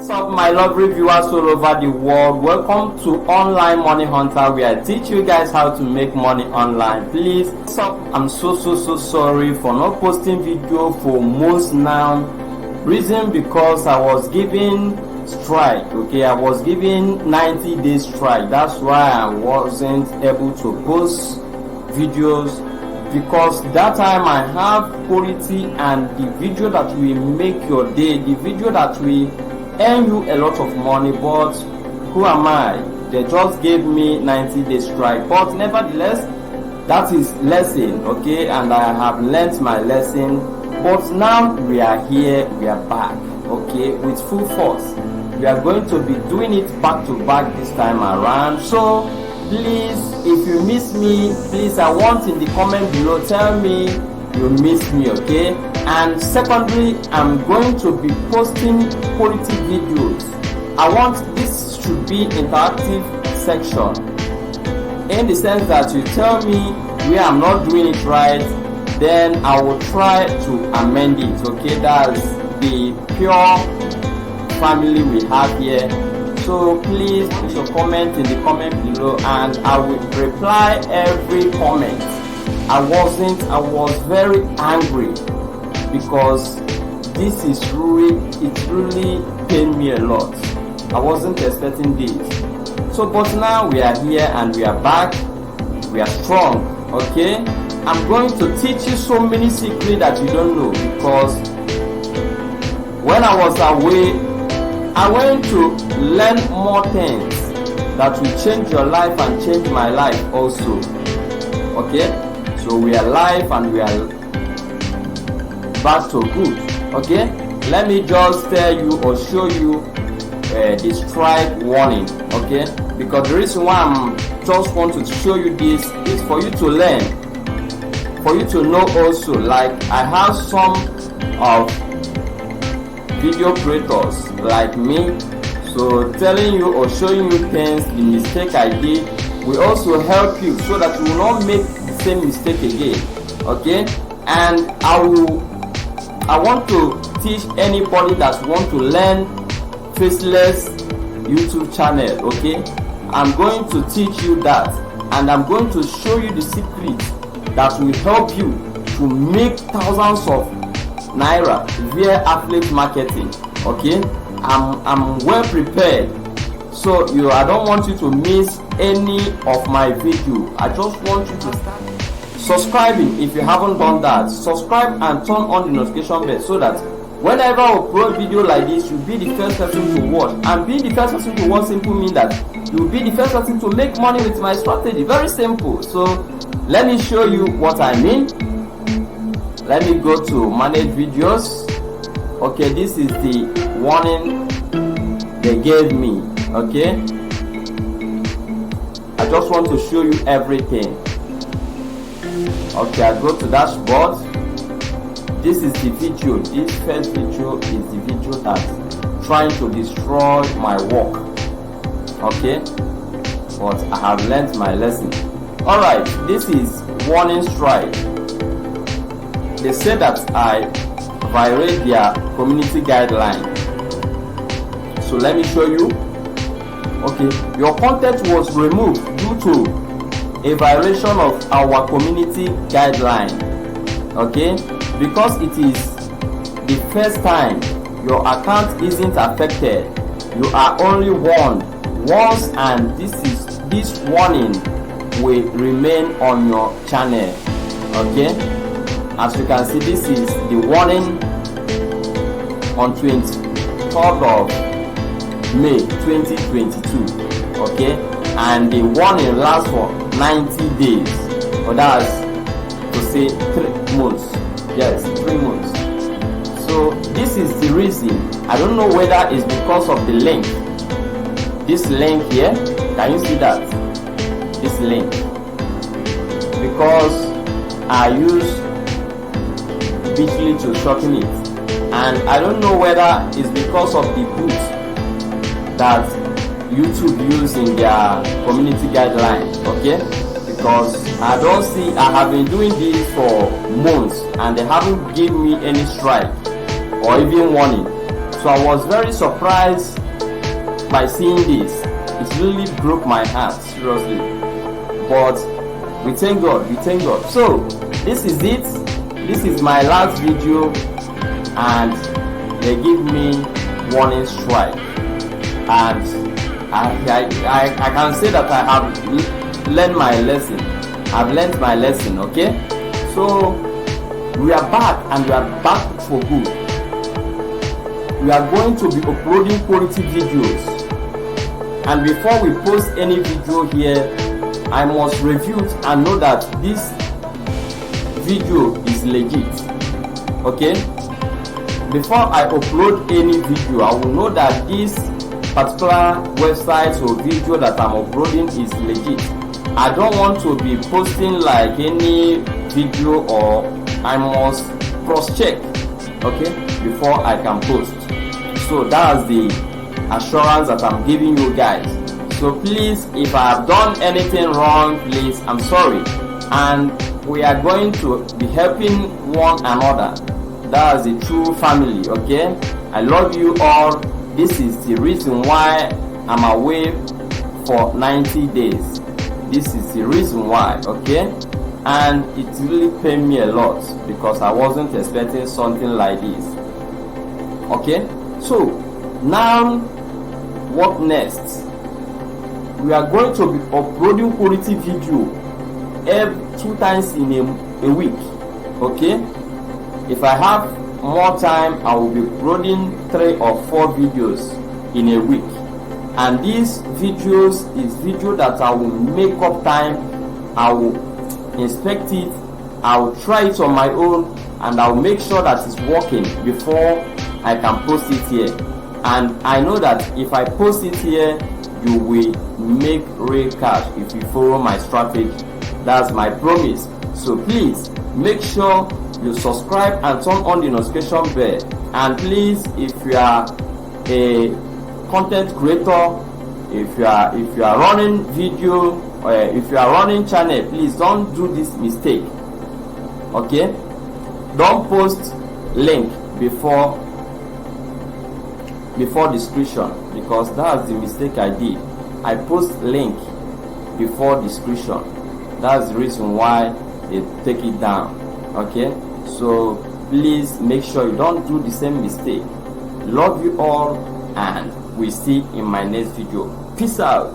What's up, my lovely viewers all over the world? Welcome to Online Money Hunter, where I teach you guys how to make money online. Please stop. I'm so sorry for not posting video for months now. Reason because I was given strike. Okay, I was given 90-day strike. That's why I wasn't able to post videos, because that time I have quality, and the video that will make your day, the video that will earn you a lot of money. But who am I? They just gave me 90-day strike, but nevertheless that is lesson, okay, and I have learnt my lesson. But now we are here, we are back, okay, with full force. We are going to be doing it back to back this time around. So please, if you miss me, please, I want in the comment below, tell me you miss me, okay? And secondly, I'm going to be posting quality videos. I want this should be interactive section, in the sense that you tell me where I'm not doing it right, then I will try to amend it, okay? That's the pure family we have here. So please put your comment in the comment below, and I will reply every comment. I was very angry, because this is it really pained me a lot. I wasn't expecting this. So but now we are here and we are back, we are strong, okay? I'm going to teach you so many secrets that you don't know, because when I was away, I went to learn more things that will change your life and change my life also, okay? So we are live and we are back to good, okay? Let me just tell you or show you the strike warning, okay? Because the reason why I'm just want to show you this is for you to learn, for you to know also. Like, I have some of video creators like me, so telling you or showing you things, the mistake I did will also help you, so that you will not make the same mistake again, okay? And I want to teach anybody that want to learn faceless YouTube channel, okay? I'm going to teach you that, and I'm going to show you the secret that will help you to make thousands of naira via affiliate marketing, okay? I'm well prepared, so I don't want you to miss any of my video. I just want you to start subscribing if you haven't done that. Subscribe and turn on the notification bell, so that whenever I upload video like this, you'll be the first person to watch. And being the first person to watch simply means that you'll be the first person to make money with my strategy. Very simple. So let me show you what I mean. Let me go to manage videos. Okay, this is the warning they gave me, okay? I just want to show you everything. Okay, I go to dashboard. This is the video. This first video is the video that's trying to destroy my work, okay? But I have learned my lesson. Alright, this is warning strike. They say that I violate their community guideline. So let me show you. Okay, your content was removed due to a violation of our community guideline, okay? Because it is the first time your account isn't affected, you are only warned once, and this warning will remain on your channel, okay? As you can see, this is the warning on 23rd of May 2022, okay? And the warning lasts for 90 days, or that's to say 3 months. Yes, 3 months. So this is the reason. I don't know whether it's because of the link. This link here, can you see that? This link. Because I use Bitly to shorten it, and I don't know whether it's because of the boot that YouTube use in their community guidelines, okay? Because I have been doing this for months and they haven't given me any strike or even warning. So I was very surprised by seeing this. It really broke my heart, seriously. But we thank God, we thank God. So this is it. This is my last video, and they give me warning strike. And I can say that I have learned my lesson. I've learned my lesson, okay? So we are back, and we are back for good. We are going to be uploading quality videos. And before we post any video here, I must review it and know that this video is legit. Okay? Before I upload any video, I will know that this particular website or video that I'm uploading is legit. I don't want to be posting like any video, or I must cross-check, okay, before I can post. So that's the assurance that I'm giving you guys. So please, if I have done anything wrong, please, I'm sorry. And we are going to be helping one another. That's the true family, okay? I love you all. This is the reason why I'm away for 90 days. This is the reason why, okay? And it really pained me a lot because I wasn't expecting something like this. Okay? So now what next? We are going to be uploading quality video every 2 times in a week. Okay? If I have more time, I will be uploading 3 or 4 videos in a week. And these videos is video that I will make up time. I will inspect it. I will try it on my own, and I will make sure that it's working before I can post it here. And I know that if I post it here, you will make real cash if you follow my strategy. That's my promise. So please make sure you subscribe and turn on the notification bell. And please, if you are a content creator, if you are running video, or if you are running channel, please don't do this mistake. Okay? Don't post link before description, because that's the mistake I did. I post link before description. That's the reason why they take it down. Okay? So please make sure you don't do the same mistake. Love you all, and we see in my next video. Peace out.